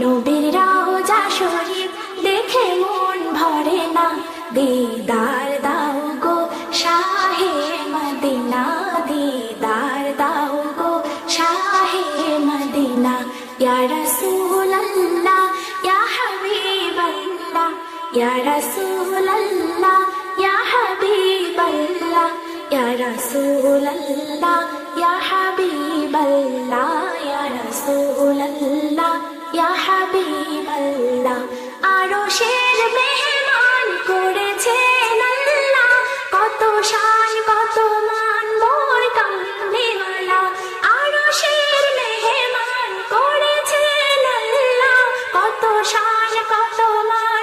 নবীর রওজা শরীফ দেখে মন ভরে না, দিদার দাও গো শাহে মদিনা, দিদার দাও গো শাহে মদিনা। ইয়া রাসূলুল্লাহ ইয়া হাবিবাল্লাহ, ইয়া রাসূলুল্লাহ ইয়া হাবিবাল্লাহ, ইয়া রাসূলুল্লাহ ইয়া হাবিবাল্লাহ, ইয়া রাসূলুল্লাহ ইয়া হাবিবাল্লাহ। আরশের মেহমান করেছেন আল্লাহ, কত শান কত মান মোর কামলিওয়ালা। আরশের মেহমান করেছেন আল্লাহ, কত শান কত মান